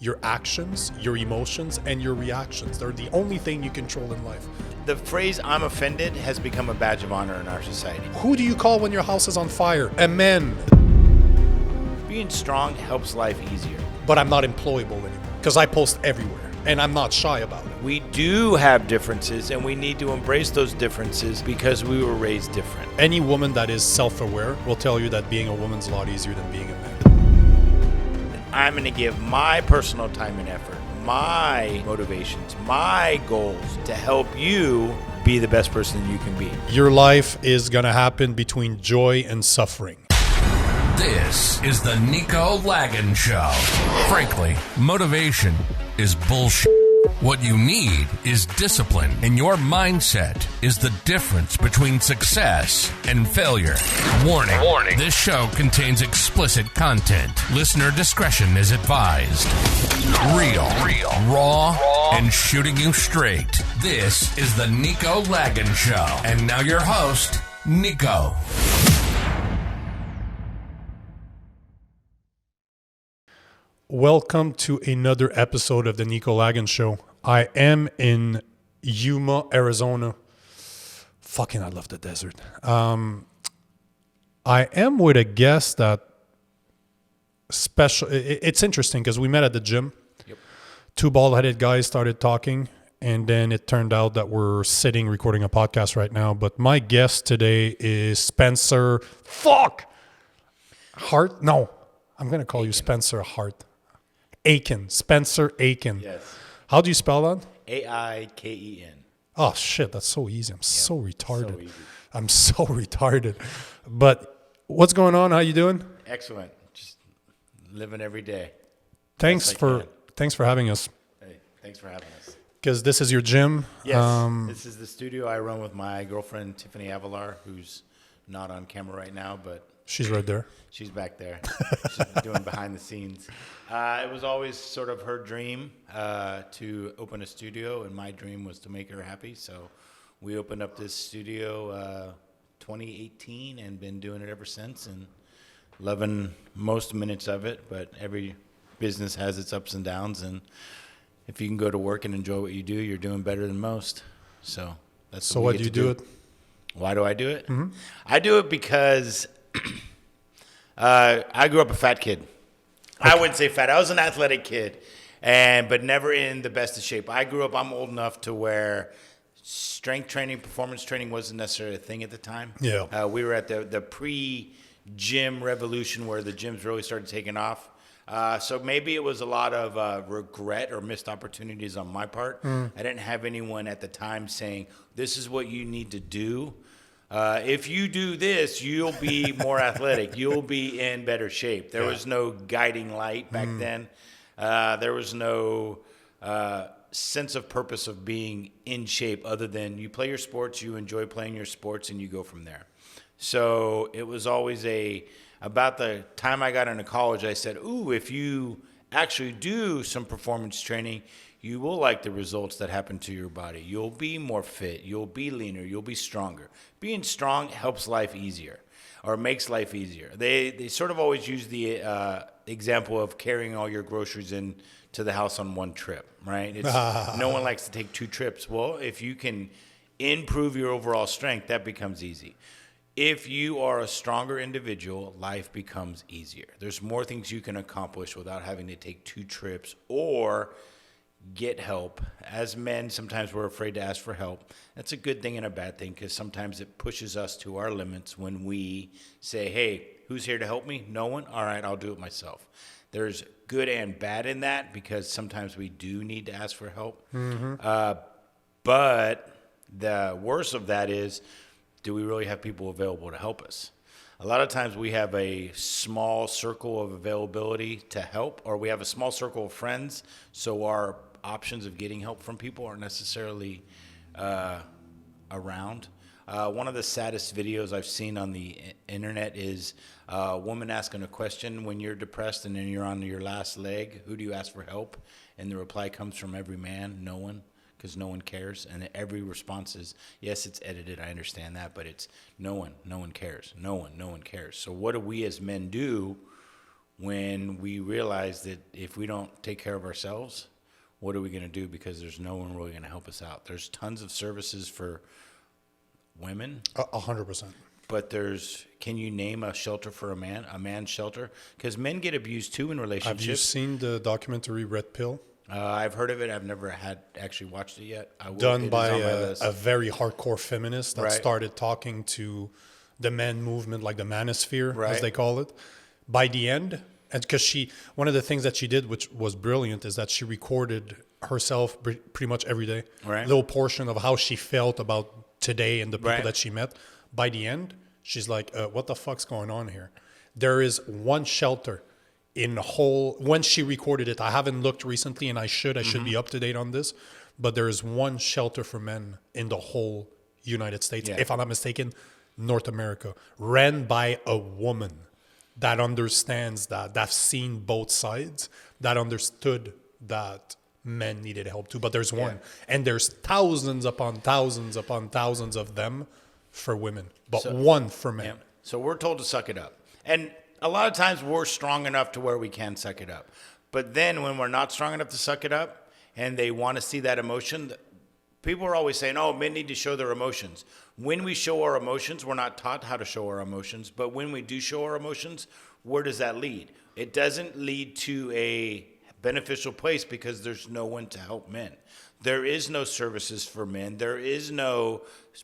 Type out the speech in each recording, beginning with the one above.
your actions, your emotions, and your reactions. They're the only thing you control in life. The phrase "I'm offended" has become a badge of honor in our society. Who do you call when your house is on fire? Amen. Being strong helps life easier. But I'm not employable anymore because I post everywhere and I'm not shy about it. We do have differences and we need to embrace those differences because we were raised different. Any woman that is self-aware will tell you that being a woman's a lot easier than being a man. I'm going to give my personal time and effort, my motivations, my goals to help you be the best person you can be. Your life is going to happen between joy and suffering. This is the Nico Lagan Show. Frankly, motivation is bullshit. What you need is discipline, and your mindset is the difference between success and failure. Warning. Warning. This show contains explicit content. Listener discretion is advised. Real, raw, and shooting you straight. This is the Nico Lagan Show. And now your host, Nico. Welcome to another episode of the Nico Lagan Show. I am in Yuma, Arizona. Fucking, I love the desert. I am with a guest that special. It's interesting because we met at the gym. Yep. Two bald-headed guys started talking, and then it turned out that we're sitting recording a podcast right now. But my guest today is Spencer. Hart? No, I'm gonna call you Spencer Hart. Aiken. Spencer Aiken. Yes. How do you spell that? Aiken. Oh, shit. That's so easy. I'm so retarded. So easy. I'm so retarded. But what's going on? How you doing? Excellent. Just living every day. Thanks for having us. Hey, thanks for having us. Because this is your gym. Yes. This is the studio I run with my girlfriend, Tiffany Zavala, who's not on camera right now, but She's right there. She's back there. She's doing behind the scenes. It was always sort of her dream to open a studio, and my dream was to make her happy. So we opened up this studio 2018 and been doing it ever since, and loving most minutes of it. But every business has its ups and downs, and if you can go to work and enjoy what you do, you're doing better than most. So that's so why do you do it? Why do I do it? Mm-hmm. I do it because I grew up a fat kid. I wouldn't say fat. I was an athletic kid, but never in the best of shape. I'm old enough to where strength training, performance training wasn't necessarily a thing at the time. Yeah. We were at the pre-gym revolution where the gyms really started taking off. So maybe it was a lot of regret or missed opportunities on my part. I didn't have anyone at the time saying, this is what you need to do. If you do this, you'll be more athletic. You'll be in better shape. There was no guiding light back then. There was no sense of purpose of being in shape other than you play your sports, you enjoy playing your sports, and you go from there. So it was always about the time I got into college, I said, ooh, if you actually do some performance training, you will like the results that happen to your body. You'll be more fit. You'll be leaner. You'll be stronger. Being strong helps life easier or makes life easier. They sort of always use the example of carrying all your groceries in to the house on one trip, right? No one likes to take two trips. Well, if you can improve your overall strength, that becomes easy. If you are a stronger individual, life becomes easier. There's more things you can accomplish without having to take two trips or get help. As men, sometimes we're afraid to ask for help. That's a good thing and a bad thing because sometimes it pushes us to our limits when we say, hey, who's here to help me? No one? All right, I'll do it myself. There's good and bad in that because sometimes we do need to ask for help. But the worst of that is, do we really have people available to help us? A lot of times we have a small circle of availability to help, or we have a small circle of friends, so our options of getting help from people aren't necessarily around. One of the saddest videos I've seen on the internet is a woman asking a question when you're depressed and then you're on your last leg. Who do you ask for help? And the reply comes from every man, no one, because no one cares. And every response is, yes, it's edited, I understand that, but it's no one cares. No one cares. So what do we as men do when we realized that if we don't take care of ourselves, what are we going to do? Because there's no one really going to help us out. There's tons of services for women. 100%. But can you name a shelter for a man's shelter? Because men get abused too in relationships. Have you seen the documentary Red Pill? I've heard of it. I've never actually watched it yet. Done by a very hardcore feminist that Right. started talking to the men movement, like the manosphere, as Right. they call it. By the end, and because one of the things that she did, which was brilliant, is that she recorded herself pretty much every day. Right. Little portion of how she felt about today and the people Right. that she met. By the end, she's like, what the fuck's going on here? There is one shelter in the whole, when she recorded it, I haven't looked recently, and I should be up to date on this, but there is one shelter for men in the whole United States, Yeah. if I'm not mistaken, North America, ran by a woman that understands that's seen both sides, that understood that men needed help too. But there's one, and there's thousands upon thousands upon thousands of them for women, but one for men. Yeah. So we're told to suck it up. And a lot of times we're strong enough to where we can suck it up. But then when we're not strong enough to suck it up and they want to see that emotion, people are always saying, oh, men need to show their emotions. When we show our emotions, we're not taught how to show our emotions. But when we do show our emotions, where does that lead? It doesn't lead to a beneficial place because there's no one to help men. There is no services for men. There is no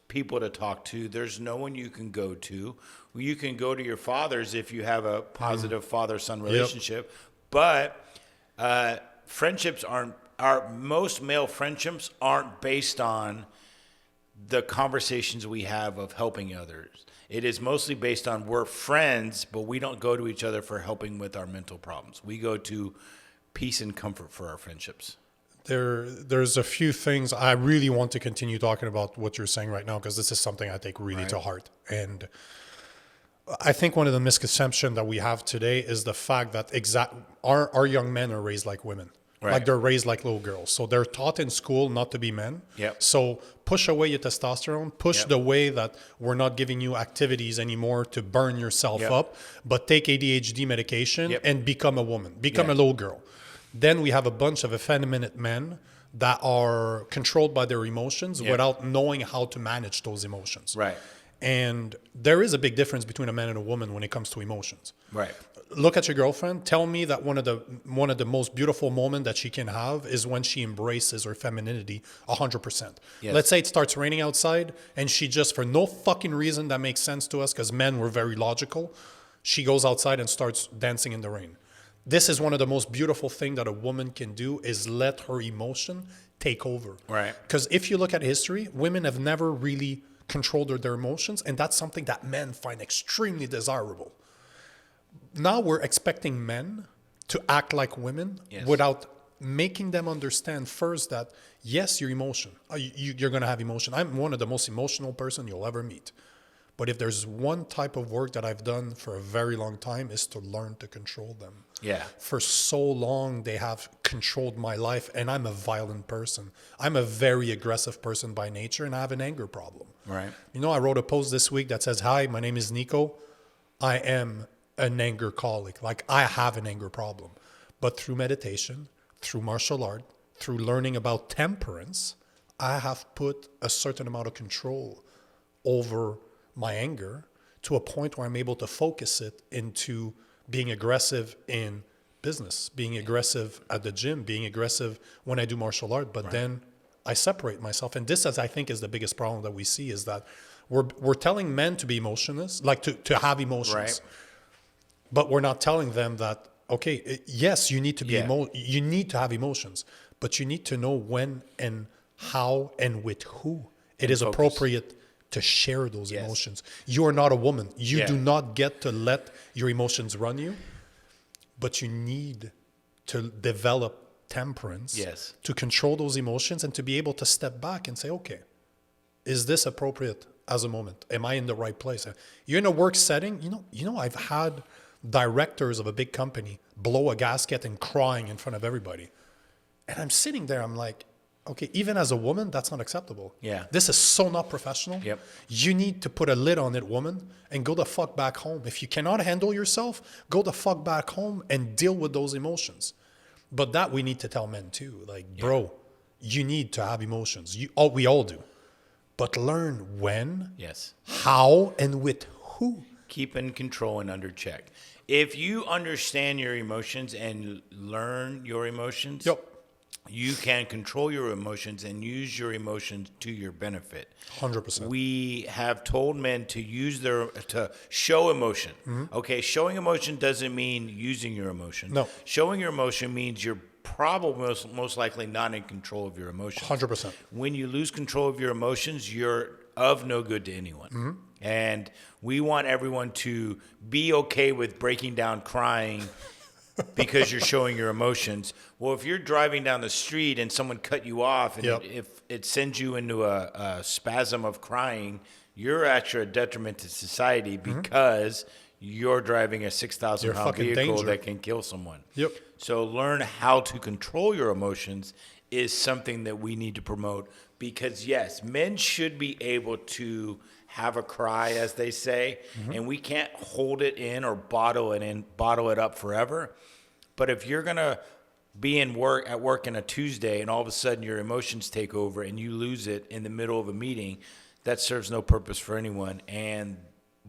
people to talk to. There's no one you can go to. You can go to your fathers if you have a positive father-son relationship. But friendships most male friendships aren't based on the conversations we have of helping others. It is mostly based on we're friends, but we don't go to each other for helping with our mental problems. We go to peace and comfort for our friendships. There's a few things I really want to continue talking about what you're saying right now, because this is something I take really to heart. And I think one of the misconceptions that we have today is the fact that our young men are raised like women. Right. Like they're raised like little girls. So they're taught in school not to be men. Yep. So push away your testosterone. Push the way that we're not giving you activities anymore to burn yourself up, but take ADHD medication and become a woman. Become a little girl. Then we have a bunch of effeminate men that are controlled by their emotions without knowing how to manage those emotions. Right. And there is a big difference between a man and a woman when it comes to emotions. Right. Look at your girlfriend. Tell me that one of the most beautiful moments that she can have is when she embraces her femininity 100%. Yes. Let's say it starts raining outside and she just, for no fucking reason that makes sense to us, because men were very logical, she goes outside and starts dancing in the rain. This is one of the most beautiful things that a woman can do, is let her emotion take over. Right. Because if you look at history, women have never really controlled their emotions, and that's something that men find extremely desirable. Now we're expecting men to act like women without making them understand first that, yes, your emotion, you're going to have emotion. I'm one of the most emotional person you'll ever meet. But if there's one type of work that I've done for a very long time, is to learn to control them. Yeah. For so long, they have controlled my life, and I'm a violent person. I'm a very aggressive person by nature, and I have an anger problem. Right. You know, I wrote a post this week that says, hi, my name is Nico. I am an anger colic. Like, I have an anger problem. But through meditation, through martial art, through learning about temperance, I have put a certain amount of control over my anger to a point where I'm able to focus it into being aggressive in business, being aggressive at the gym, being aggressive when I do martial art. But then I separate myself. And this, as I think, is the biggest problem that we see, is that we're telling men to be emotionless, like to have emotions. Right. But we're not telling them that, okay, yes, you need to be you need to have emotions, but you need to know when and how and with who it is appropriate to share those emotions. You are not a woman. You do not get to let your emotions run you, but you need to develop temperance to control those emotions and to be able to step back and say, okay, is this appropriate as a moment? Am I in the right place? You're in a work setting. You know, I've had directors of a big company blow a gasket and crying in front of everybody. And I'm sitting there, I'm like, Okay, even as a woman, that's not acceptable. Yeah. This is so not professional. Yep. You need to put a lid on it, woman, and go the fuck back home. If you cannot handle yourself, go the fuck back home and deal with those emotions. But that we need to tell men too. Like, bro, you need to have emotions. We all do. But learn when, Yes. how, and with who. Keep in control and under check. If you understand your emotions and learn your emotions, Yep. you can control your emotions and use your emotions to your benefit. 100%. We have told men to show emotion. Okay, showing emotion doesn't mean using your emotion. No. Showing your emotion means you're probably most likely not in control of your emotions. 100%. When you lose control of your emotions, you're of no good to anyone. And we want everyone to be okay with breaking down crying because you're showing your emotions. Well, if you're driving down the street and someone cut you off, and if it sends you into a spasm of crying, you're actually a detriment to society because you're driving a 6,000-pound vehicle danger. that can kill someone. Yep. So learn how to control your emotions is something that we need to promote because, yes, men should be able to have a cry, as they say, and we can't hold it in or bottle it up forever. But if you're going to be at work on a Tuesday and all of a sudden your emotions take over and you lose it in the middle of a meeting, that serves no purpose for anyone. And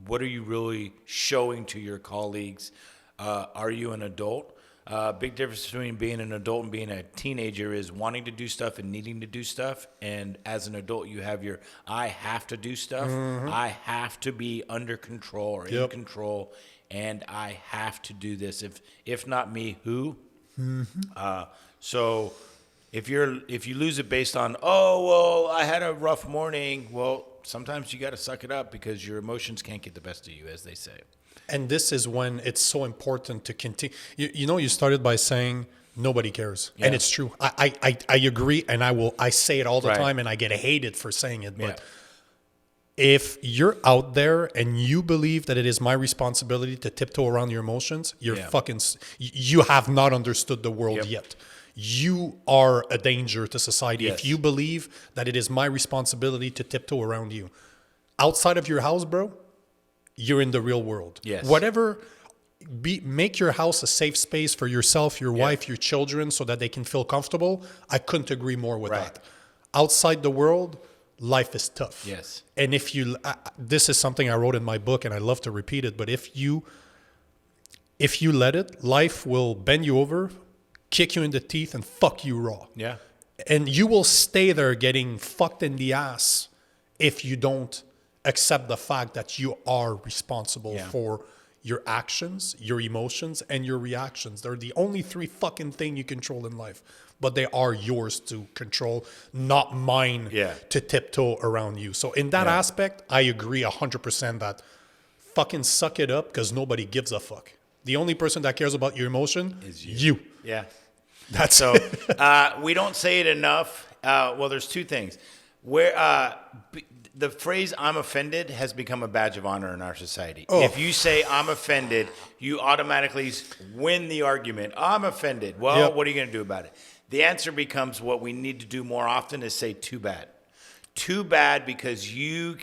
what are you really showing to your colleagues? Are you an adult? Big difference between being an adult and being a teenager is wanting to do stuff and needing to do stuff. And as an adult, you have your, I have to do stuff. I have to be under control or in control. And I have to do this. If not me, who? So if you lose it based on, oh, well, I had a rough morning. Well, sometimes you got to suck it up because your emotions can't get the best of you, as they say. And this is when it's so important to continue. You started by saying nobody cares. And it's true. I agree. And I say it all the time and I get hated for saying it. But if you're out there and you believe that it is my responsibility to tiptoe around your emotions, you have not understood the world yet. You are a danger to society if you believe that it is my responsibility to tiptoe around you. Outside of your house, bro, you're in the real world. Yes. Whatever, make your house a safe space for yourself, your wife, your children, so that they can feel comfortable. I couldn't agree more with that. Outside the world, life is tough. Yes. And if you, this is something I wrote in my book, and I love to repeat it. But if you let it, life will bend you over, kick you in the teeth, and fuck you raw. Yeah. And you will stay there getting fucked in the ass if you don't accept the fact that you are responsible for your actions, your emotions, and your reactions. They're the only three fucking things you control in life. But they are yours to control, not mine to tiptoe around you. So in that aspect, I agree 100% that fucking suck it up because nobody gives a fuck. The only person that cares about your emotion is you. Yeah. That's so we don't say it enough. Well, there's two things. The phrase "I'm offended" has become a badge of honor in our society. If you say "I'm offended," you automatically win the argument. I'm offended. Well, what are you going to do about it? The answer becomes what we need to do more often is say "too bad." Too bad because you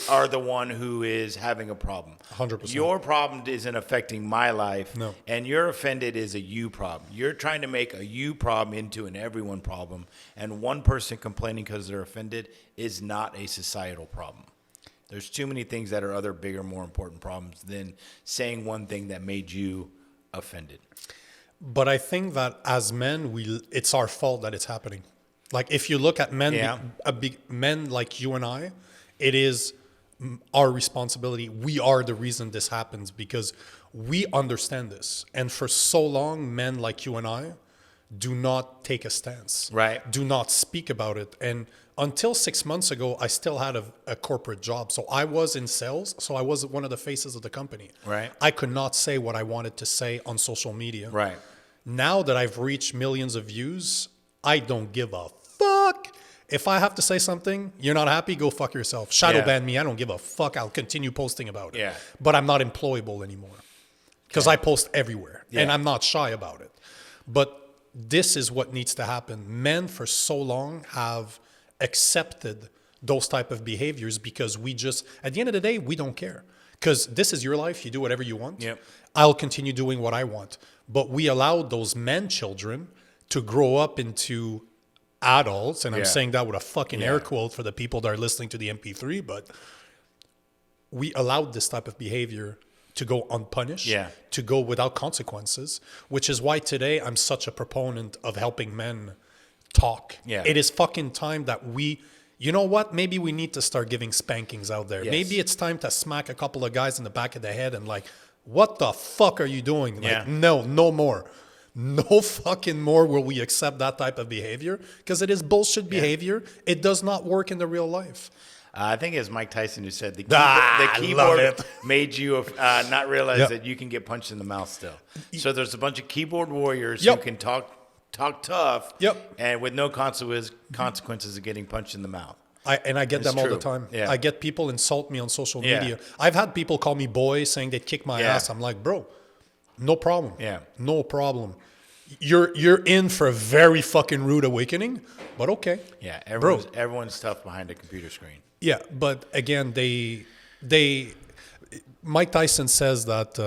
are the one who is having a problem. 100%. Your problem isn't affecting my life. No. And your offended is a you problem. You're trying to make a you problem into an everyone problem. And one person complaining because they're offended is not a societal problem. There's too many things that are other bigger, more important problems than saying one thing that made you offended. But I think that as men, it's our fault that it's happening. Like if you look at men, men like you and I, it is our responsibility. We are the reason this happens because we understand this. And for so long, men like you and I do not take a stance. Right. Do not speak about it. And until 6 months ago, I still had a corporate job. So I was in sales. So I was one of the faces of the company. Right. I could not say what I wanted to say on social media. Right. Now that I've reached millions of views, I don't give a fuck. If I have to say something, you're not happy, go fuck yourself. Shadow ban me, I don't give a fuck. I'll continue posting about it. Yeah. But I'm not employable anymore because I post everywhere and I'm not shy about it. But this is what needs to happen. Men for so long have accepted those type of behaviors because we just, at the end of the day, we don't care. Because this is your life. You do whatever you want. Yep. I'll continue doing what I want. But we allowed those men children to grow up into adults. And I'm saying that with a fucking air quote for the people that are listening to the MP3. But we allowed this type of behavior to go unpunished, to go without consequences, which is why today I'm such a proponent of helping men talk. Yeah. It is fucking time that we, you know what? Maybe we need to start giving spankings out there. Yes. Maybe it's time to smack a couple of guys in the back of the head and like, what the fuck are you doing? Like, no more. No fucking more will we accept that type of behavior because it is bullshit behavior. It does not work in the real life. I think it was Mike Tyson who said the I keyboard love it. made you not realize that you can get punched in the mouth still. So there's a bunch of keyboard warriors who can talk tough and with no consequences of getting punched in the mouth. I get them all the time. Yeah. I get people insult me on social media. I've had people call me boy saying they'd kick my ass. I'm like, bro, no problem. Yeah. No problem. You're in for a very fucking rude awakening, but okay. Yeah, everyone's tough behind a computer screen. Yeah, but again, Mike Tyson says that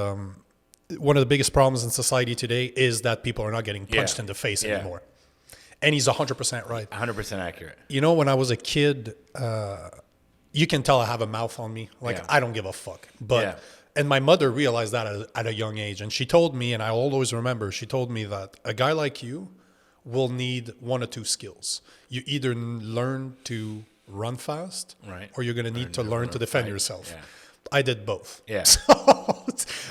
one of the biggest problems in society today is that people are not getting punched in the face anymore. And he's 100% right. 100% accurate. You know, when I was a kid, you can tell I have a mouth on me. Like, I don't give a fuck. But and my mother realized that at a young age. And she told me, and I always remember, she told me that a guy like you will need one or two skills. You either learn to run fast, or you're going to need to learn to defend yourself. Yeah. I did both. Yeah.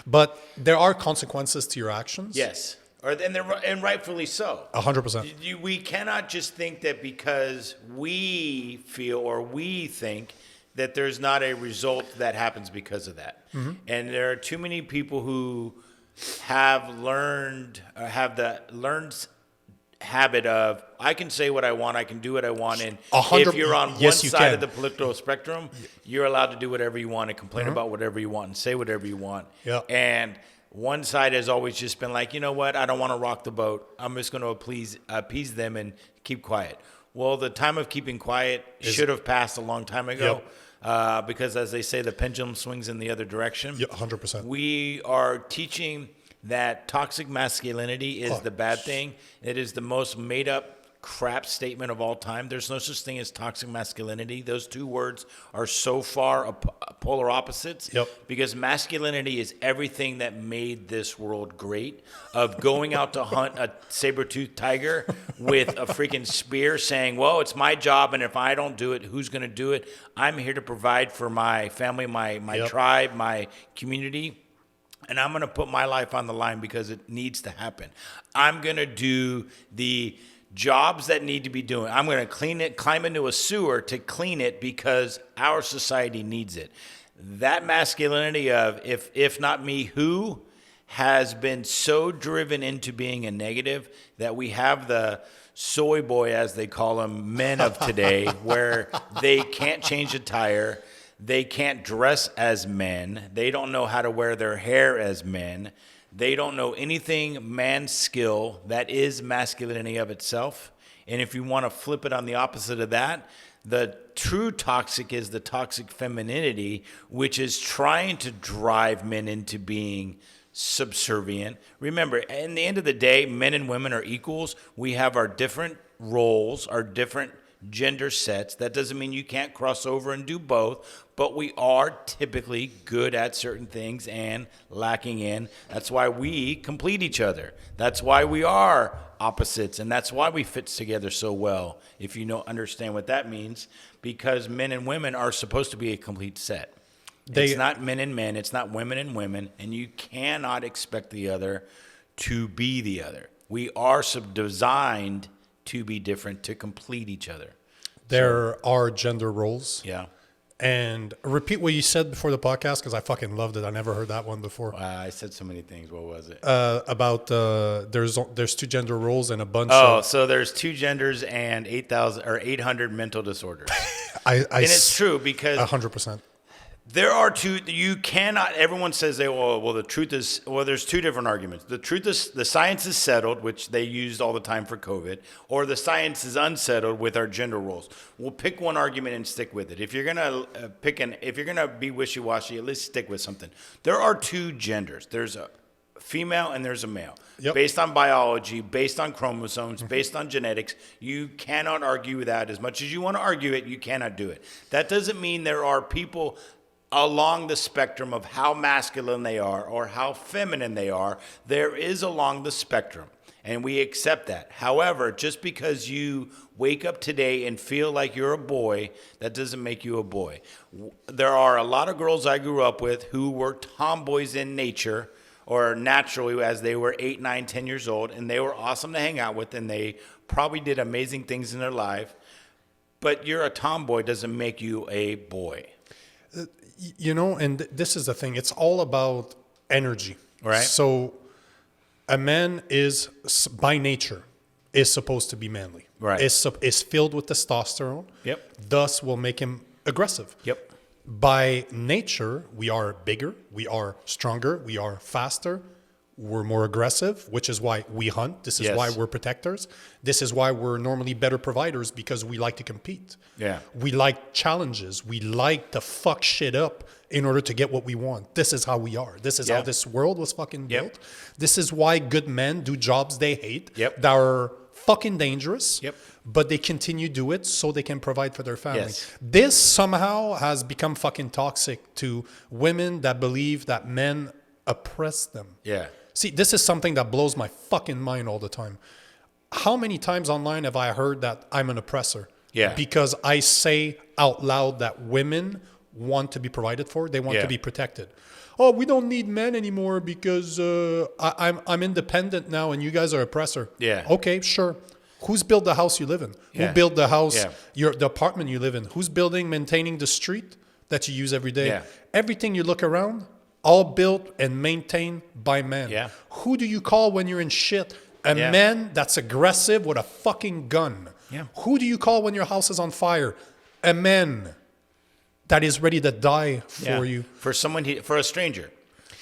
But there are consequences to your actions. Yes. And rightfully so. 100%. We cannot just think that because we feel or we think that there's not a result that happens because of that. Mm-hmm. And there are too many people who have learned habit of I can say what I want, I can do what I want, and if you're on one side of the political spectrum, you're allowed to do whatever you want and complain about whatever you want and say whatever you want. Yeah. And one side has always just been like, you know what, I don't want to rock the boat. I'm just going to appease them and keep quiet. Well, the time of keeping quiet should have passed a long time ago. Because as they say, the pendulum swings in the other direction. Yeah, 100%. We are teaching that toxic masculinity is the bad thing. It is the most made up crap statement of all time. There's no such thing as toxic masculinity. Those two words are so far polar opposites. Because masculinity is everything that made this world great. Of going out to hunt a saber-toothed tiger with a freaking spear saying, well, it's my job, and if I don't do it, who's going to do it? I'm here to provide for my family, my tribe, my community. And I'm going to put my life on the line because it needs to happen. I'm going to do the jobs that need to be doing. I'm going to clean it, climb into a sewer to clean it because our society needs it. That masculinity of if not me, who, has been so driven into being a negative that we have the soy boy, as they call them, men of today, where they can't change a tire. They can't dress as men. They don't know how to wear their hair as men. They don't know anything man skill that is masculinity of itself. And if you want to flip it on the opposite of that, the true toxic is the toxic femininity, which is trying to drive men into being subservient. Remember, in the end of the day, men and women are equals. We have our different roles, our different gender sets. That doesn't mean you can't cross over and do both, but we are typically good at certain things and lacking in. That's why we complete each other. That's why we are opposites, and that's why we fit together so well, if you understand what that means, because men and women are supposed to be a complete set. It's not men and men, it's not women and women, and you cannot expect the other to be the other. We are designed to be different, to complete each other. There are gender roles. Yeah. And repeat what you said before the podcast, because I fucking loved it. I never heard that one before. I said so many things. What was it? About there's two gender roles and a bunch so there's two genders and 800 mental disorders. And it's true because 100%. There are two. You cannot. Everyone says the truth is. Well, there's two different arguments. The truth is the science is settled, which they used all the time for COVID, or the science is unsettled with our gender roles. We'll pick one argument and stick with it. If you're gonna if you're gonna be wishy-washy, at least stick with something. There are two genders. There's a female and there's a male. Yep. Based on biology, based on chromosomes, based on genetics, you cannot argue with that. As much as you want to argue it, you cannot do it. That doesn't mean there are people along the spectrum of how masculine they are or how feminine they are. There is along the spectrum, and we accept that. However, just because you wake up today and feel like you're a boy, that doesn't make you a boy. There are a lot of girls I grew up with who were tomboys in nature or naturally as they were 8, 9, 10 years old, and they were awesome to hang out with, and they probably did amazing things in their life. But you're a tomboy doesn't make you a boy. You know, and this is the thing. It's all about energy. Right. So a man is, by nature, is supposed to be manly. Right. Is filled with testosterone. Yep. Thus will make him aggressive. Yep. By nature, we are bigger, we are stronger, we are faster, we're more aggressive, which is why we hunt. This is Yes. why we're protectors. This is why we're normally better providers, because we like to compete. Yeah. We like challenges. We like to fuck shit up in order to get what we want. This is how we are. This is how this world was fucking built. This is why good men do jobs they hate Yep. that are fucking dangerous. Yep. But they continue to do it so they can provide for their family. Yes. This somehow has become fucking toxic to women that believe that men oppress them. Yeah. See, this is something that blows my fucking mind all the time. How many times online have I heard that I'm an oppressor? Yeah. Because I say out loud that women want to be provided for. They want Yeah. to be protected. Oh, we don't need men anymore because I'm independent now and you guys are oppressor. Yeah. Okay, sure. Who's built the house you live in? Yeah. Who built the house, Yeah. the apartment you live in? Who's building, maintaining the street that you use every day? Yeah. Everything you look around, all built and maintained by men. Yeah. Who do you call when you're in shit? A Yeah. man that's aggressive with a fucking gun. Yeah. Who do you call when your house is on fire? A man that is ready to die for you. For for a stranger,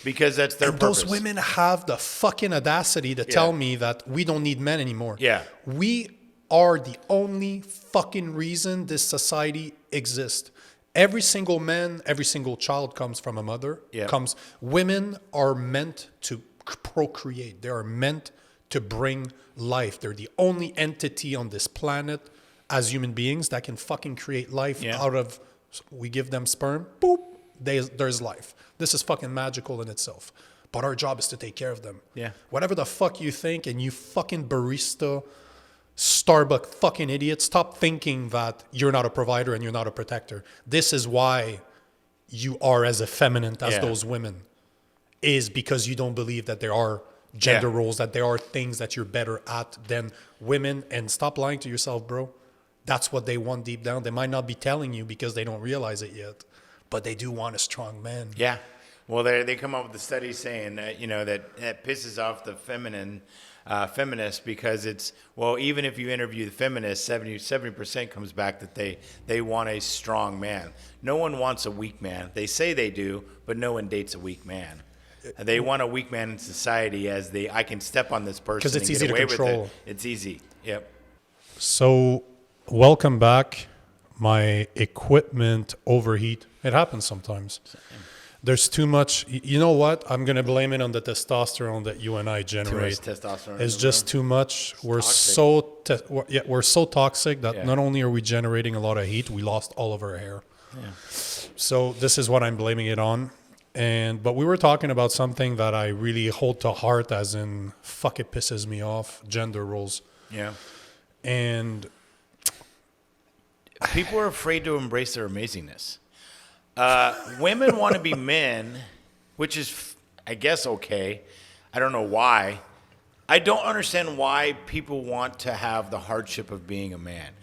because that's their And purpose. those women have the fucking audacity to tell me that we don't need men anymore. Yeah. We are the only fucking reason this society exists. Every single man, every single child comes from a mother. Yeah. Women are meant to procreate. They are meant to bring life. They're the only entity on this planet as human beings that can fucking create life out of, we give them sperm, boop, there's life. This is fucking magical in itself. But our job is to take care of them. Yeah. Whatever the fuck you think, and you fucking barista, Starbucks fucking idiot, stop thinking that you're not a provider and you're not a protector. This is why you are as effeminate as those women, is because you don't believe that there are gender roles, that there are things that you're better at than women. And stop lying to yourself, bro. That's what they want deep down. They might not be telling you because they don't realize it yet, but they do want a strong man. Yeah. Well, they come up with a study saying that, that pisses off the feminists because it's, well, even if you interview the feminists, 70% comes back that they want a strong man. No one wants a weak man. They say they do, but no one dates a weak man. They want a weak man in society as I can step on this person 'Cause it's and easy get to away with control. it. It's easy. Yep. So, welcome back. My equipment overheat. It happens sometimes. There's too much. You know what? I'm going to blame it on the testosterone that you and I generate. Too much testosterone. It's just too much. We're so toxic that not only are we generating a lot of heat, we lost all of our hair. Yeah. So this is what I'm blaming it on. But we were talking about something that I really hold to heart, as in, fuck, it pisses me off, gender roles. Yeah. And people are afraid to embrace their amazingness. Women want to be men, which is, I guess, okay. I don't know why. I don't understand why people want to have the hardship of being a man.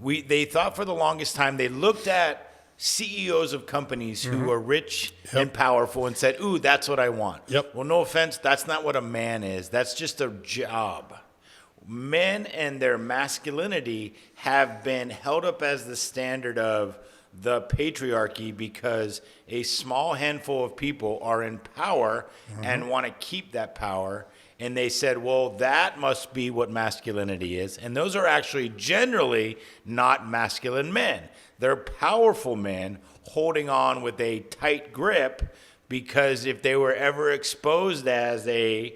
They thought for the longest time, they looked at CEOs of companies who are rich and powerful and said, ooh, that's what I want. Yep. Well, no offense, that's not what a man is. That's just a job. Men and their masculinity have been held up as the standard of the patriarchy because a small handful of people are in power and want to keep that power. And they said, well, that must be what masculinity is. And those are actually generally not masculine men. They're powerful men holding on with a tight grip, because if they were ever exposed as a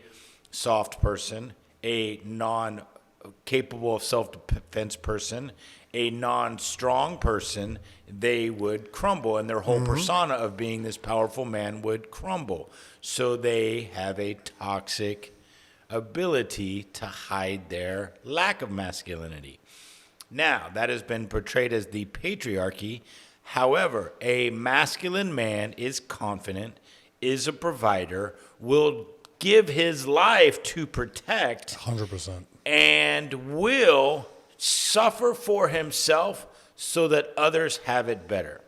soft person, a non-capable of self-defense person, a non-strong person, they would crumble, and their whole persona of being this powerful man would crumble. So they have a toxic ability to hide their lack of masculinity. Now, that has been portrayed as the patriarchy. However, a masculine man is confident, is a provider, will give his life to protect, 100%, and will suffer for himself so that others have it better.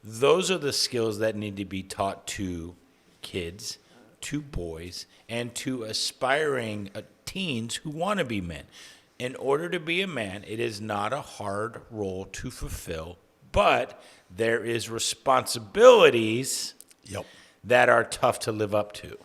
Those are the skills that need to be taught to kids, to boys, and to aspiring teens who want to be men. In order to be a man, it is not a hard role to fulfill, but there is responsibilities that are tough to live up to.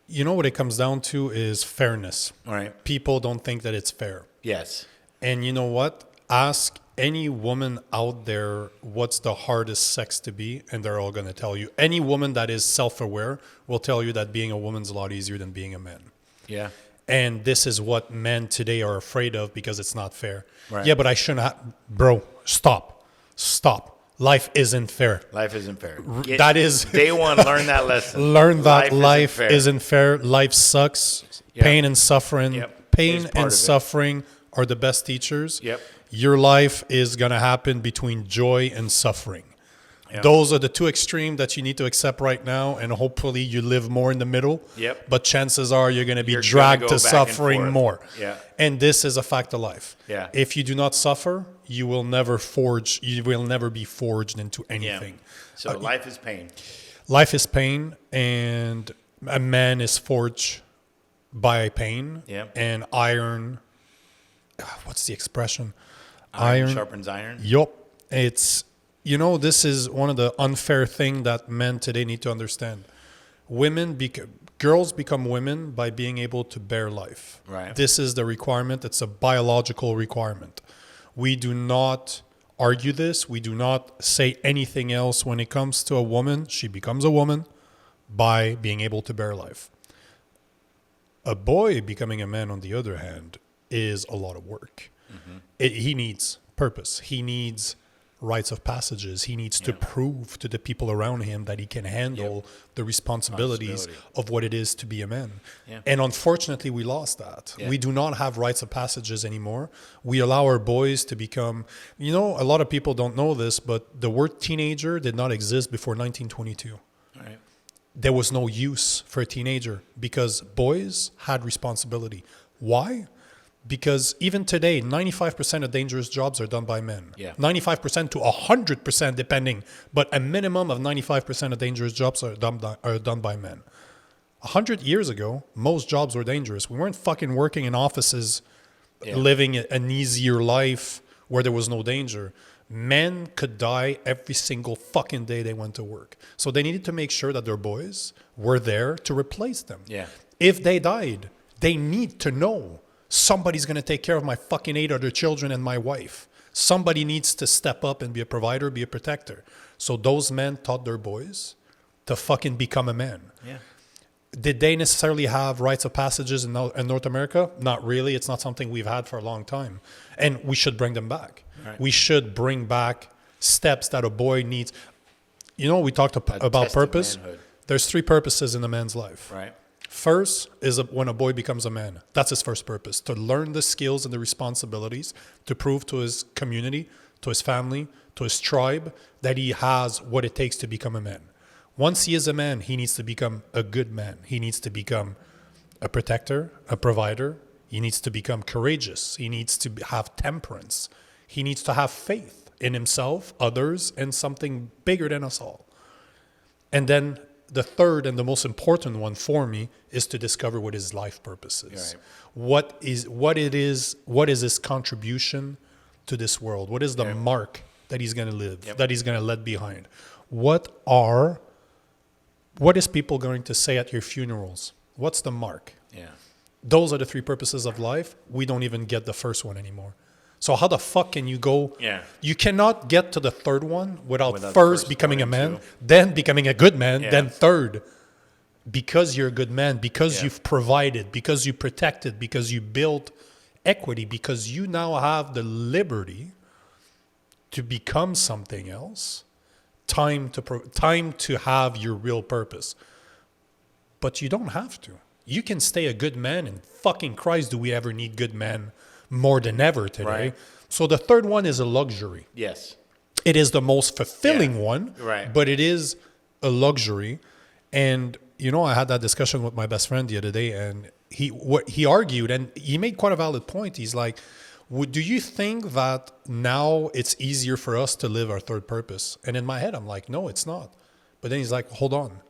You know what it comes down to is fairness. All right. People don't think that it's fair. Yes. And you know what? Ask any woman out there what's the hardest sex to be, and they're all going to tell you. Any woman that is self-aware will tell you that being a woman's a lot easier than being a man. Yeah. And this is what men today are afraid of because it's not fair. Right. Yeah, but I shouldn't have. Bro, stop. Life isn't fair. Life isn't fair. That is day one. Learn that lesson. Learn that life isn't fair. Life sucks. Yep. Pain and suffering. Yep. Pain and suffering are the best teachers. Yep. Your life is going to happen between joy and suffering. Yep. Those are the two extremes that you need to accept right now, and hopefully you live more in the middle. Yep. But chances are you're going to be dragged to suffering more. Yeah. And this is a fact of life. Yeah. If you do not suffer, you will never be forged into anything. Yeah. So life is pain. Life is pain, and a man is forged by pain. Yeah. And iron, what's the expression? Iron sharpens iron. Yup. It's, this is one of the unfair things that men today need to understand. Girls become women by being able to bear life. Right. This is the requirement. It's a biological requirement. We do not argue this. We do not say anything else when it comes to a woman. She becomes a woman by being able to bear life. A boy becoming a man, on the other hand, is a lot of work. Mm-hmm. He needs purpose. He needs rites of passages. He needs to prove to the people around him that he can handle the responsibilities of what it is to be a man. Yeah. And unfortunately, we lost that. Yeah. We do not have rites of passages anymore. We allow our boys to become, a lot of people don't know this, but the word teenager did not exist before 1922. Right. There was no use for a teenager because boys had responsibility. Why? Because even today, 95% of dangerous jobs are done by men. Yeah. 95% to 100% depending, but a minimum of 95% of dangerous jobs are done by men. 100 years ago, most jobs were dangerous. We weren't fucking working in offices, living an easier life where there was no danger. Men could die every single fucking day they went to work. So they needed to make sure that their boys were there to replace them. Yeah. If they died, they need to know somebody's going to take care of my fucking 8 other children and my wife. Somebody needs to step up and be a provider, be a protector. So those men taught their boys to fucking become a man. Yeah. Did they necessarily have rites of passages in North America? Not really. It's not something we've had for a long time. And we should bring them back. Right. We should bring back steps that a boy needs. We talked about purpose. There's 3 purposes in a man's life. Right. First is when a boy becomes a man. That's his first purpose, to learn the skills and the responsibilities, to prove to his community, to his family, to his tribe, that he has what it takes to become a man. Once he is a man, he needs to become a good man. He needs to become a protector, a provider. He needs to become courageous. He needs to have temperance. He needs to have faith in himself, others, and something bigger than us all. And then the third and the most important one for me is to discover what his life purpose is. Right. What is his contribution to this world? What is the mark that he's going to live, Yep. that he's going to let behind? What is people going to say at your funerals? What's the mark? Yeah. Those are the three purposes of life. We don't even get the first one anymore. So how the fuck can you go? Yeah. You cannot get to the third one without Without first first becoming a one man, and two. then becoming a good man, Yeah. then third. Because you're a good man, because Yeah. you've provided, because you protected, because you built equity, because you now have the liberty to become something else, time to have your real purpose. But you don't have to. You can stay a good man, and fucking Christ, do we ever need good men more than ever today? Right. So the third one is a luxury. Yes. It is the most fulfilling Yeah. one, Right. but it is a luxury. And you know, I had that discussion with my best friend the other day, and he argued, and he made quite a valid point. He's like, do you think that now it's easier for us to live our third purpose? And in my head, I'm like, no, it's not. But then he's like, hold on.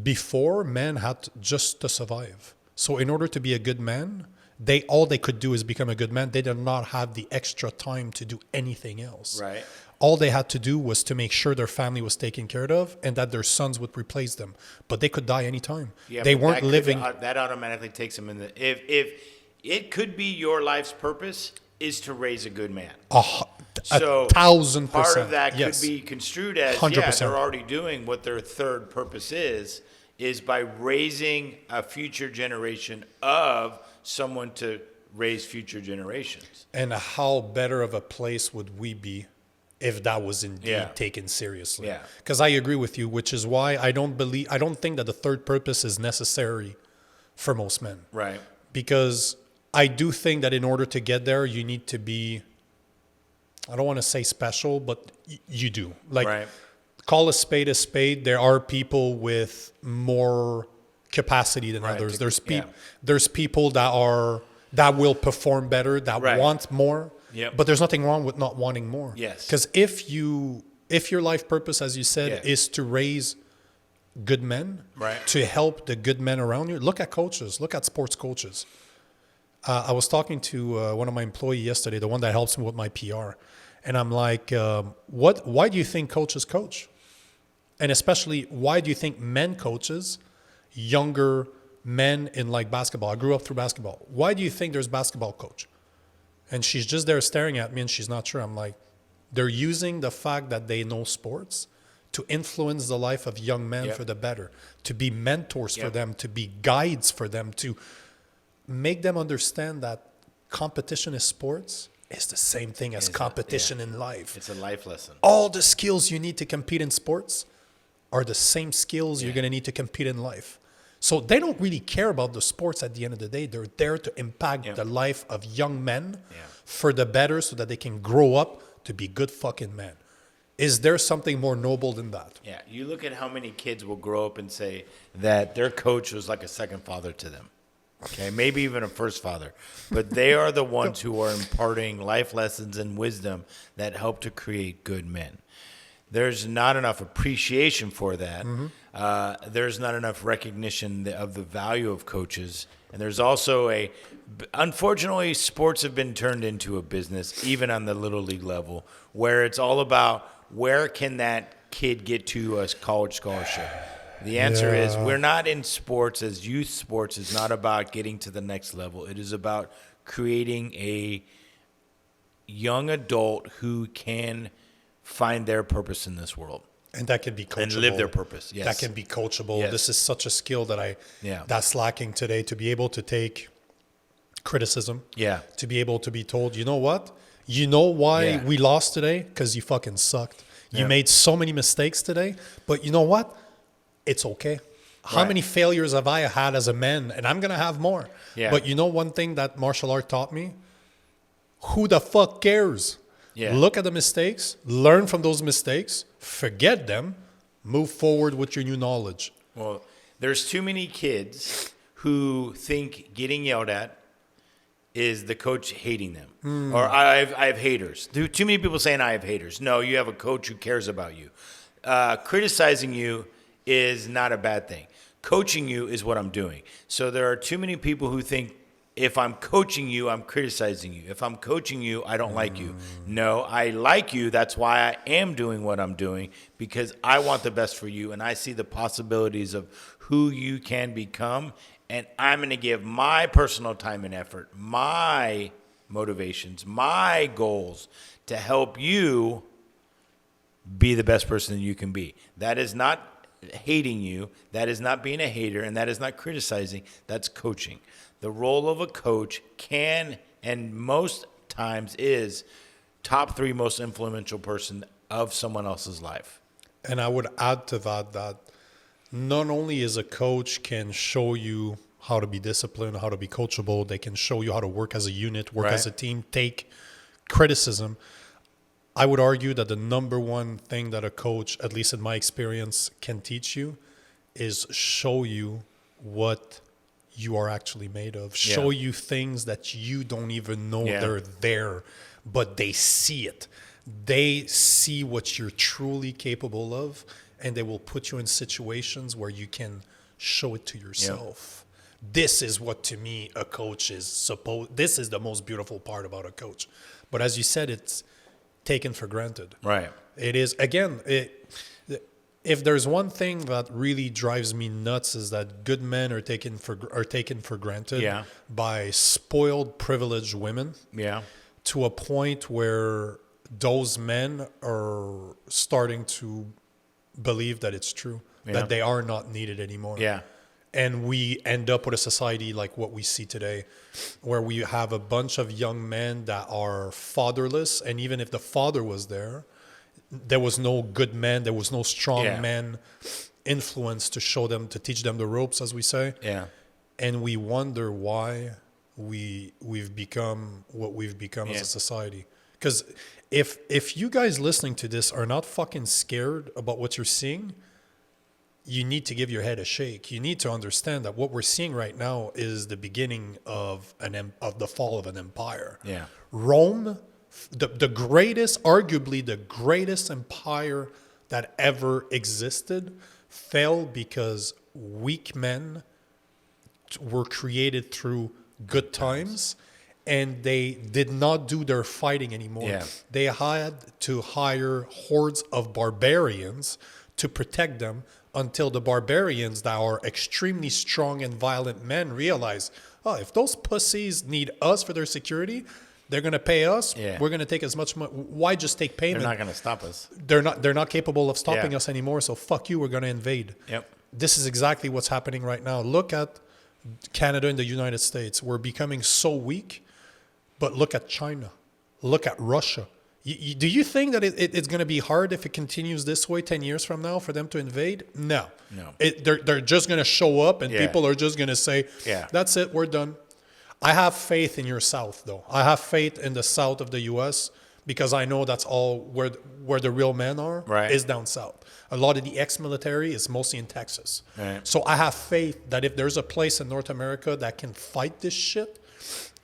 Before, men had just to survive. So in order to be a good man, all they could do is become a good man. They did not have the extra time to do anything else. Right. All they had to do was to make sure their family was taken care of and that their sons would replace them. But they could die anytime. Yeah, They but weren't that living. that automatically takes them in the. If it could be your life's purpose is to raise a good man. So 1,000%. part of that yes. could be construed as 100%. they're already doing what their third purpose is by raising a future generation of someone to raise future generations. And how better of a place would we be if that was indeed Yeah. taken seriously? Yeah. Because I agree with you, which is why I don't think that the third purpose is necessary for most men. Right. Because I do think that in order to get there, you need to be, I don't want to say special, but you do. Like, Right. call a spade a spade. There are people with more capacity than Right. others. There's Yeah. there's people that will perform better, that Right. want more. Yep. But there's nothing wrong with not wanting more. Yes. Because if your life purpose, as you said, Yeah. is to raise good men, Right. to help the good men around you, look at coaches, look at sports coaches. I was talking to one of my employees yesterday, the one that helps me with my PR. And I'm like, why do you think coaches coach? And especially, why do you think men coaches, younger men in like basketball? I grew up through basketball. Why do you think there's basketball coach? And she's just there staring at me and she's not sure. I'm like, they're using the fact that they know sports to influence the life of young men Yep. for the better, to be mentors for Yep. them, to be guides for them, to make them understand that competition in sports is the same thing as competition in life. It's a life lesson. All the skills you need to compete in sports are the same skills you're Yeah. going to need to compete in life. So they don't really care about the sports at the end of the day. They're there to impact Yeah. the life of young men Yeah. for the better so that they can grow up to be good fucking men. Is there something more noble than that? Yeah, you look at how many kids will grow up and say that their coach was like a second father to them. Okay, maybe even a first father. But they are the ones who are imparting life lessons and wisdom that help to create good men. There's not enough appreciation for that. There's not enough recognition of the value of coaches. And there's also unfortunately, sports have been turned into a business, even on the little league level, where it's all about where can that kid get to a college scholarship. The answer is we're not in sports as youth sports is not about getting to the next level. It is about creating a young adult who can find their purpose in this world. And that can be coachable. And live their purpose, yes. That can be coachable. Yes. This is such a skill that Yeah. that's lacking today, to be able to take criticism. Yeah. To be able to be told, you know what? You know why Yeah. we lost today? Because you fucking sucked. You Yeah. made so many mistakes today, but you know what? It's okay. How Right. many failures have I had as a man? And I'm going to have more. Yeah. But you know one thing that martial art taught me? Who the fuck cares? Yeah. Look at the mistakes, learn from those mistakes, forget them, move forward with your new knowledge. Well, there's too many kids who think getting yelled at is the coach hating them. Or I have haters. There are too many people saying I have haters. No, you have a coach who cares about you. Criticizing you is not a bad thing. Coaching you is what I'm doing. So there are too many people who think if I'm coaching you, I'm criticizing you. If I'm coaching you, I don't like you. No, I like you. That's why I am doing what I'm doing, because I want the best for you, and I see the possibilities of who you can become, and I'm going to give my personal time and effort, my motivations, my goals to help you be the best person you can be. That is not hating you. That is not being a hater, and that is not criticizing. That's coaching. The role of a coach can, and most times is, top 3 most influential person of someone else's life. And I would add to that not only is a coach can show you how to be disciplined, how to be coachable, they can show you how to work as a unit, work as a team, take criticism. I would argue that the number one thing that a coach, at least in my experience, can teach you is show you what you are actually made of. Show you things that you don't even know they're there, but they see it. They see what you're truly capable of, and they will put you in situations where you can show it to yourself. This is what, to me, a coach is supposed. This is the most beautiful part about a coach. But as you said, it's taken for granted. Right. It is, again, if there's one thing that really drives me nuts is that good men are taken for granted by spoiled, privileged women. Yeah. To a point where those men are starting to believe that it's true, that they are not needed anymore. Yeah. And we end up with a society like what we see today, where we have a bunch of young men that are fatherless. And even if the father was there was no good man, there was no strong man influence to show them, to teach them the ropes, as we say. Yeah. And we wonder why we've become what we've become as a society. Because if you guys listening to this are not fucking scared about what you're seeing, you need to give your head a shake. You need to understand that what we're seeing right now is the beginning of the fall of an empire. Yeah. Rome, the greatest, arguably the greatest empire that ever existed, fell because weak men were created through good times, and they did not do their fighting anymore. Yeah. They had to hire hordes of barbarians to protect them, until the barbarians that are extremely strong and violent men realize, if those pussies need us for their security, they're going to pay us. Yeah. We're going to take as much money. Why just take payment? They're not going to stop us. They're not capable of stopping us anymore. So fuck you. We're going to invade. Yep. This is exactly what's happening right now. Look at Canada and the United States. We're becoming so weak. But look at China. Look at Russia. Do you think that it's going to be hard if it continues this way 10 years from now for them to invade? No. They're just going to show up, and people are just going to say, that's it, we're done. I have faith in your South, though. I have faith in the South of the U.S. because I know that's all where the real men are, is down South. A lot of the ex-military is mostly in Texas. Right. So I have faith that if there's a place in North America that can fight this shit,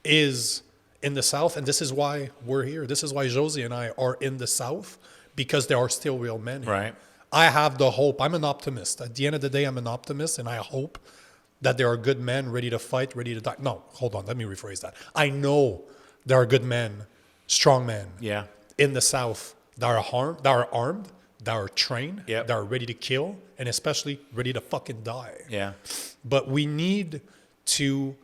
is in the South, and this is why we're here. This is why Josie and I are in the South, because there are still real men here. Right. I have the hope. I'm an optimist. At the end of the day, I'm an optimist, and I hope that there are good men ready to fight, ready to die. No, hold on. Let me rephrase that. I know there are good men, strong men in the South that are armed, that are trained, that are ready to kill, and especially ready to fucking die. Yeah. But we need to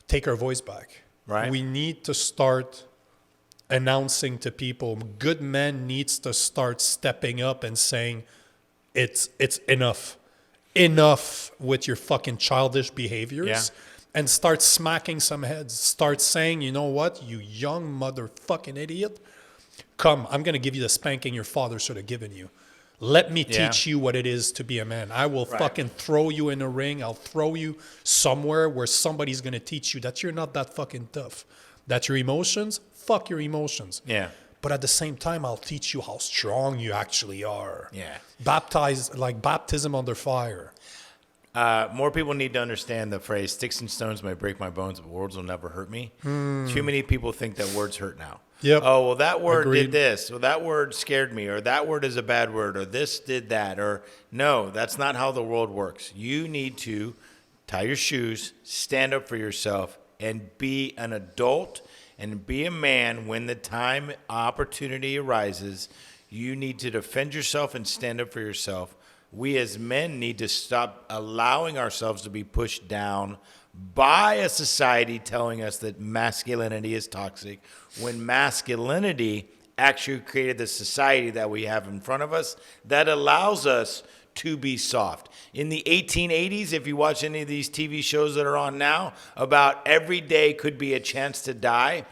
take our voice back. Right. We need to start announcing to people, good men needs to start stepping up and saying, it's enough. Enough with your fucking childish behaviors. And start smacking some heads. Start saying, you know what, you young motherfucking idiot, come, I'm going to give you the spanking your father should have given you. Let me teach you what it is to be a man. I will fucking throw you in a ring. I'll throw you somewhere where somebody's going to teach you that you're not that fucking tough. That your emotions, fuck your emotions. Yeah. But at the same time, I'll teach you how strong you actually are. Yeah. Baptized, like baptism under fire. More people need to understand the phrase, sticks and stones may break my bones, but words will never hurt me. Too many people think that words hurt now. Yep. Oh, well, that word Agreed. did this, or that word scared me, or that word is a bad word, or this did that, or no, that's not how the world works. You need to tie your shoes, stand up for yourself, and be an adult and be a man when the time opportunity arises. You need to defend yourself and stand up for yourself. We as men need to stop allowing ourselves to be pushed down by a society telling us that masculinity is toxic, when masculinity actually created the society that we have in front of us that allows us to be soft. In the 1880s, if you watch any of these TV shows that are on now, about every day could be a chance to die.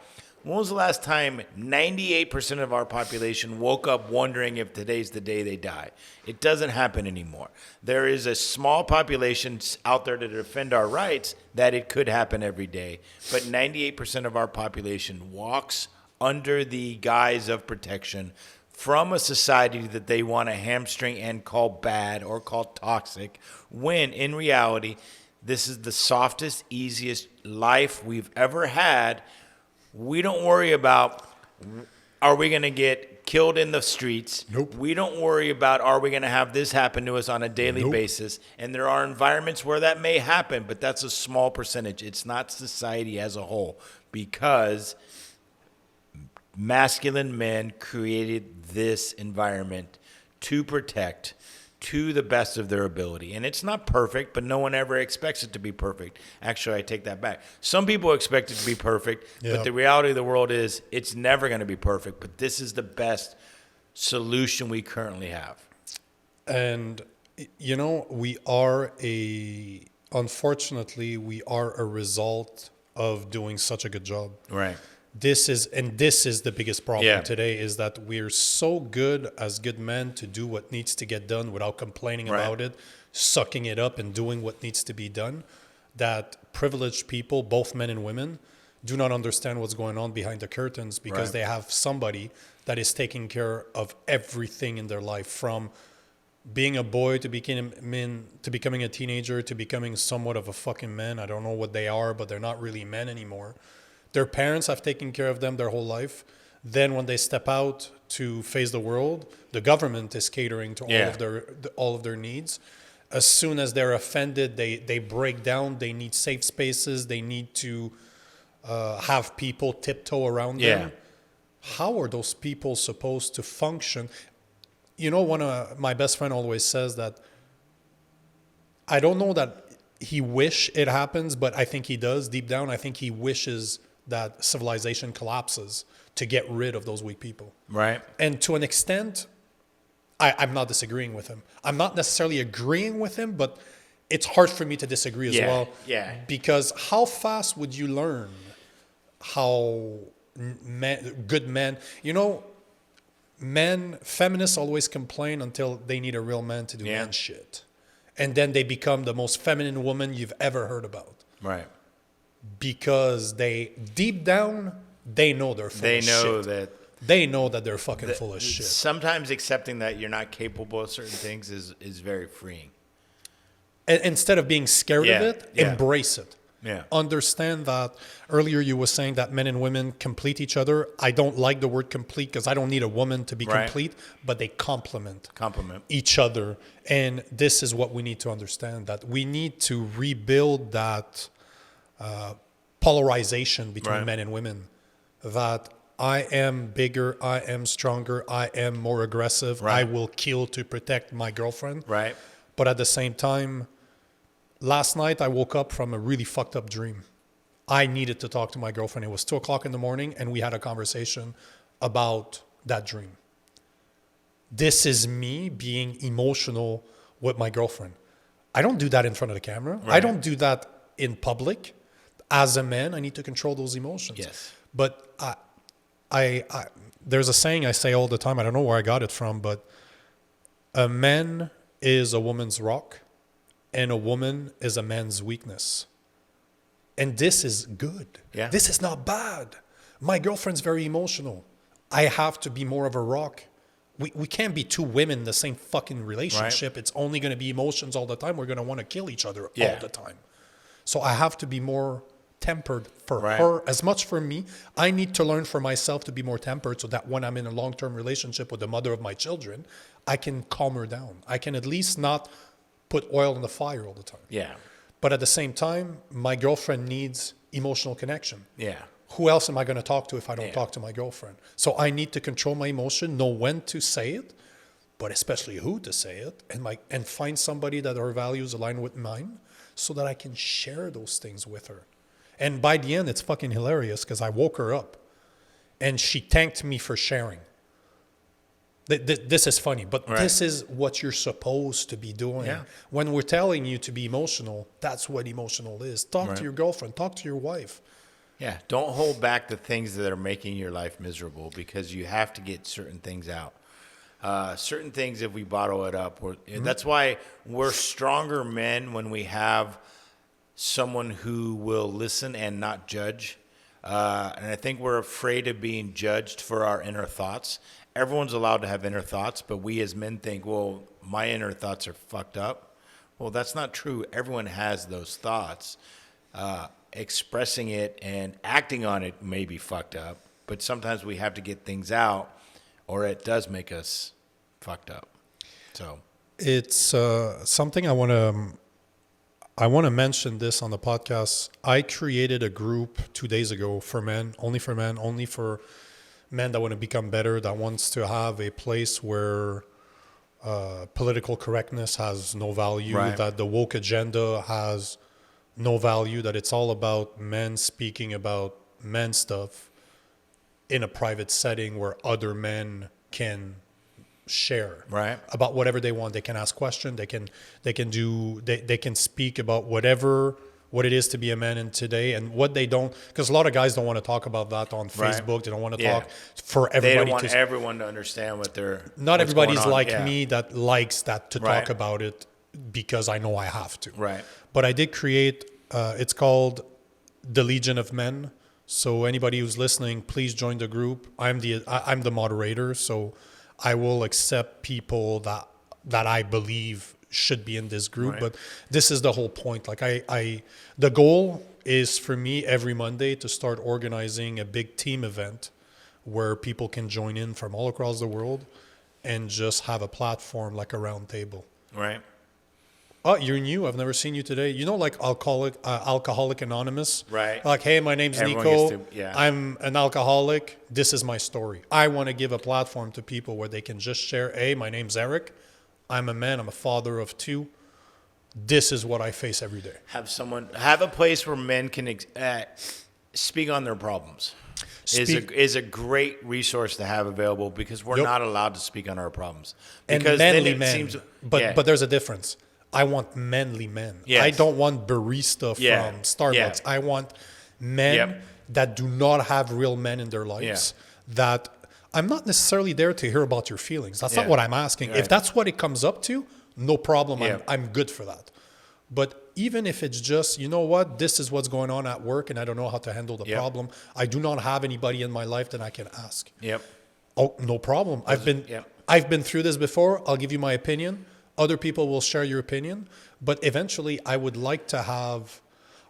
When was the last time 98% of our population woke up wondering if today's the day they die? It doesn't happen anymore. There is a small population out there to defend our rights that it could happen every day. But 98% of our population walks under the guise of protection from a society that they want to hamstring and call bad or call toxic, when in reality, this is the softest, easiest life we've ever had. We don't worry about, are we going to get killed in the streets? Nope. We don't worry about, are we going to have this happen to us on a daily basis? And there are environments where that may happen, but that's a small percentage. It's not society as a whole, because masculine men created this environment to protect to the best of their ability. And it's not perfect, but no one ever expects it to be perfect. Actually, I take that back. Some people expect it to be perfect, but the reality of the world is it's never going to be perfect. But this is the best solution we currently have. And, you know, unfortunately, we are a result of doing such a good job. Right. This is the biggest problem today, is that we're so good as good men to do what needs to get done without complaining about it, sucking it up and doing what needs to be done, that privileged people, both men and women, do not understand what's going on behind the curtains, because they have somebody that is taking care of everything in their life, from being a boy to becoming a teenager to becoming somewhat of a fucking man. I don't know what they are, but they're not really men anymore. Their parents have taken care of them their whole life. Then when they step out to face the world, the government is catering to all of their needs. As soon as they're offended, they break down. They need safe spaces. They need to have people tiptoe around them. How are those people supposed to function? You know, one of my best friend always says that, I don't know that he wish it happens, but I think he does deep down. I think he wishes that civilization collapses to get rid of those weak people. Right. And to an extent, I'm not disagreeing with him. I'm not necessarily agreeing with him, but it's hard for me to disagree as well. Yeah. Because how fast would you learn how good men, you know, feminists always complain until they need a real man to do man shit. And then they become the most feminine woman you've ever heard about. Right. Because deep down, they know they're full of shit. They know that they're fucking full of shit. Sometimes accepting that you're not capable of certain things is very freeing. And instead of being scared of it, embrace it. Yeah. Understand that earlier you were saying that men and women complete each other. I don't like the word complete, because I don't need a woman to be complete, but they complement each other. And this is what we need to understand, that we need to rebuild that polarization between men and women, that I am bigger, I am stronger, I am more aggressive, I will kill to protect my girlfriend. Right. But at the same time, last night I woke up from a really fucked up dream. I needed to talk to my girlfriend. It was 2:00 in the morning, and we had a conversation about that dream. This is me being emotional with my girlfriend. I don't do that in front of the camera. I don't do that in public. As a man, I need to control those emotions. Yes. But I there's a saying I say all the time. I don't know where I got it from, but a man is a woman's rock, and a woman is a man's weakness. And this is good. Yeah. This is not bad. My girlfriend's very emotional. I have to be more of a rock. We can't be two women in the same fucking relationship. It's only going to be emotions all the time. We're going to want to kill each other all the time. So I have to be more tempered for her. As much for me, I need to learn for myself to be more tempered, so that when I'm in a long-term relationship with the mother of my children, I can calm her down. I can at least not put oil on the fire all the time. Yeah. But at the same time, my girlfriend needs emotional connection. Yeah. Who else am I going to talk to if I don't talk to my girlfriend? So I need to control my emotion, know when to say it, but especially who to say it, and find somebody that her values align with mine so that I can share those things with her. And by the end, it's fucking hilarious because I woke her up and she thanked me for sharing. This is funny, but this is what you're supposed to be doing. Yeah. When we're telling you to be emotional, that's what emotional is. Talk to your girlfriend, talk to your wife. Yeah, don't hold back the things that are making your life miserable because you have to get certain things out. Certain things, if we bottle it up, that's why we're stronger men when we have someone who will listen and not judge. And I think we're afraid of being judged for our inner thoughts. Everyone's allowed to have inner thoughts, but we as men think, well, my inner thoughts are fucked up. Well, that's not true. Everyone has those thoughts. Expressing it and acting on it may be fucked up, but sometimes we have to get things out or it does make us fucked up. So it's something I want to mention this on the podcast. I created a group 2 days ago for men, only for men that want to become better, that wants to have a place where political correctness has no value, that the woke agenda has no value, that it's all about men speaking about men stuff in a private setting where other men can share about whatever they want. They can ask questions. They can speak about what it is to be a man in today and what they don't, because a lot of guys don't want to talk about that on Facebook. They don't want to talk for everybody. They don't want everyone to understand what they're. Not everybody's like me that likes that to talk about it because I know I have to. Right. But I did create. It's called the Legion of Men. So anybody who's listening, please join the group. I'm the moderator, so I will accept people that I believe should be in this group. But this is the whole point. Like the goal is for me every Monday to start organizing a big team event where people can join in from all across the world and just have a platform like a round table. Right. Oh, you're new. I've never seen you today. You know, like Alcoholic Anonymous? Right. Like, hey, my name's Everyone Nico. gets to- I'm an alcoholic. This is my story. I want to give a platform to people where they can just share, hey, my name's Eric. I'm a man. I'm a father of 2. This is what I face every day. Have a place where men can speak on their problems. Is a great resource to have available because we're not allowed to speak on our problems. Because and manly then it men. seems, but there's a difference. I want manly men. Yes. I don't want barista from Starbucks. Yeah. I want men that do not have real men in their lives. That I'm not necessarily there to hear about your feelings. That's not what I'm asking. If that's what it comes up to, no problem. I'm good for that. But even if it's just, you know what, this is what's going on at work and I don't know how to handle the problem. I do not have anybody in my life that I can ask. Oh, no problem. I've been through this before. I'll give you my opinion. Other people will share your opinion. But eventually I would like to have,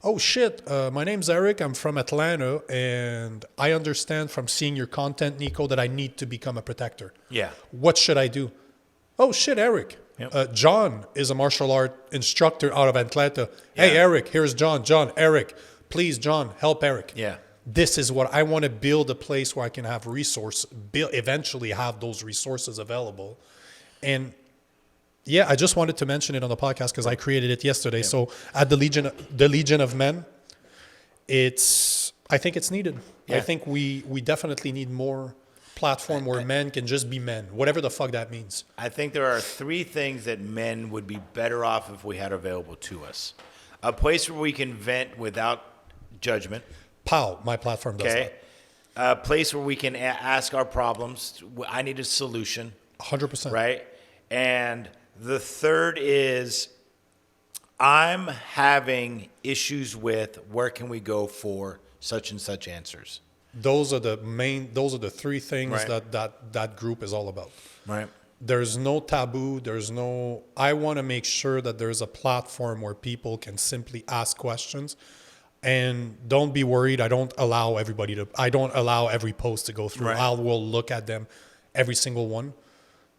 oh shit, my name's Eric. I'm from Atlanta. And I understand from seeing your content, Nico, that I need to become a protector. What should I do? Oh shit, Eric. John is a martial art instructor out of Atlanta. Hey, Eric, here's John. Eric, please, John, help Eric. This is what I want to build, a place where I can have eventually have those resources available. And I just wanted to mention it on the podcast because I created it yesterday. So at the Legion of Men, I think it's needed. I think we definitely need more platform where men can just be men, whatever the fuck that means. I think there are 3 things that men would be better off if we had available to us. A place where we can vent without judgment. Pow, my platform does that. A place where we can ask our problems. I need a solution. 100%. Right? And the third is I'm having issues with where can we go for such and such answers. Those are the 3 things that group is all about. Right. There's no taboo. I want to make sure that there's a platform where people can simply ask questions. And don't be worried. I don't allow every post to go through. I will look at them, every single one,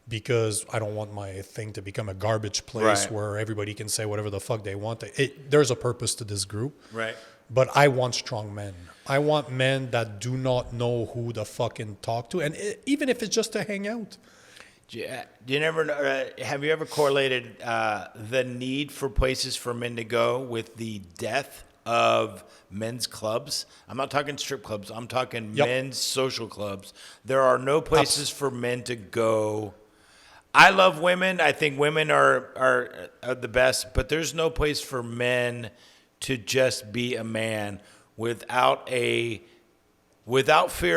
because I don't want my thing to become a garbage place where everybody can say whatever the fuck they want. There's a purpose to this group. Right. But I want strong men. I want men that do not know who to fucking talk to, and even if it's just to hang out. Do you never have you ever correlated the need for places for men to go with the death of men's clubs? I'm not talking strip clubs. I'm talking men's social clubs. There are no places for men to go. I love women. I think women are the best, but there's no place for men to just be a man without fear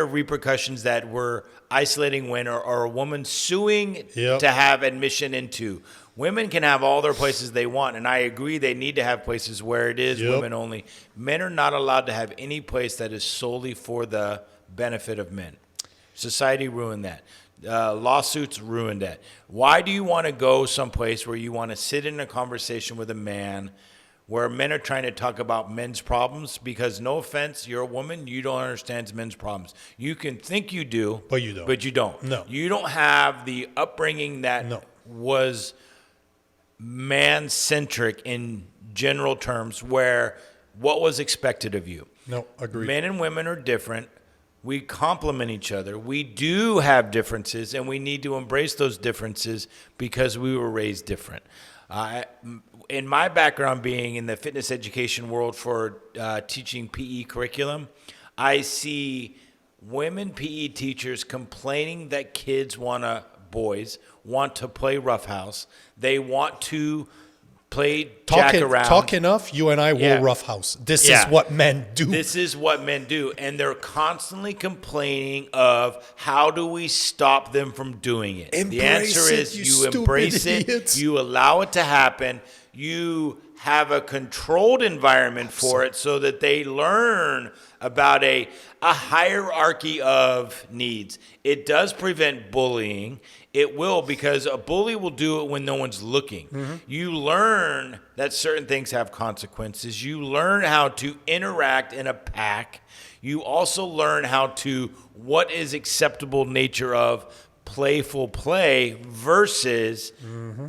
of repercussions that we're isolating women or a woman suing to have admission into. Women can have all their places they want, and I agree they need to have places where it is women only. Men are not allowed to have any place that is solely for the benefit of men. Society ruined that. Lawsuits ruined that. Why do you want to go someplace where you want to sit in a conversation with a man where men are trying to talk about men's problems? Because no offense, you're a woman, you don't understand men's problems. You can think you do, but you don't. But you don't. No. You don't have the upbringing that was man-centric in general terms, where what was expected of you. No, agreed. Men and women are different. We complement each other. We do have differences, and we need to embrace those differences because we were raised different. In my background being in the fitness education world for teaching PE curriculum, I see women PE teachers complaining that boys want to play roughhouse. They want to play jack around. Talk enough, you and I will roughhouse. This is what men do. This is what men do. And they're constantly complaining of how do we stop them from doing it. The answer is you embrace it. You allow it to happen. You have a controlled environment for it so that they learn about a hierarchy of needs. It does prevent bullying. It will, because a bully will do it when no one's looking. Mm-hmm. You learn that certain things have consequences. You learn how to interact in a pack. You also learn what is acceptable nature of playful play versus,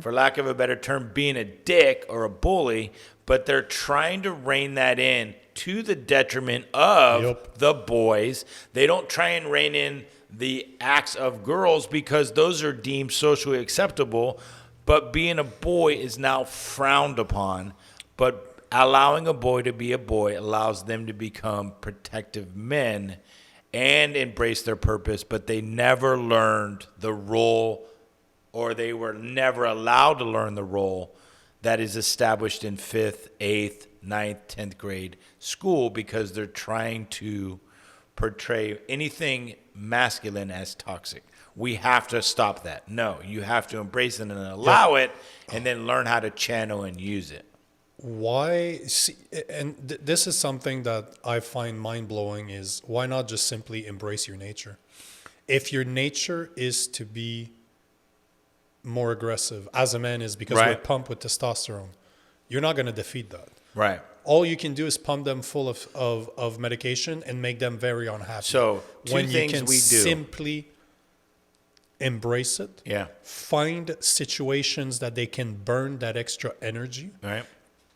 for lack of a better term, being a dick or a bully. But they're trying to rein that in to the detriment of the boys. They don't try and rein in the acts of girls because those are deemed socially acceptable, but being a boy is now frowned upon. But allowing a boy to be a boy allows them to become protective men and embrace their purpose, but they never learned the role, or they were never allowed to learn the role that is established in 5th, 8th, 9th, 10th grade school, because they're trying to portray anything masculine as toxic. We have to stop that. No, you have to embrace it and allow it, and then learn how to channel and use it. This is something that I find mind-blowing, is why not just simply embrace your nature? If your nature is to be more aggressive, as a man is, because we're pumped with testosterone, you're not going to defeat that. Right. All you can do is pump them full of medication and make them very unhappy. So when you can simply embrace it, find situations that they can burn that extra energy. Right.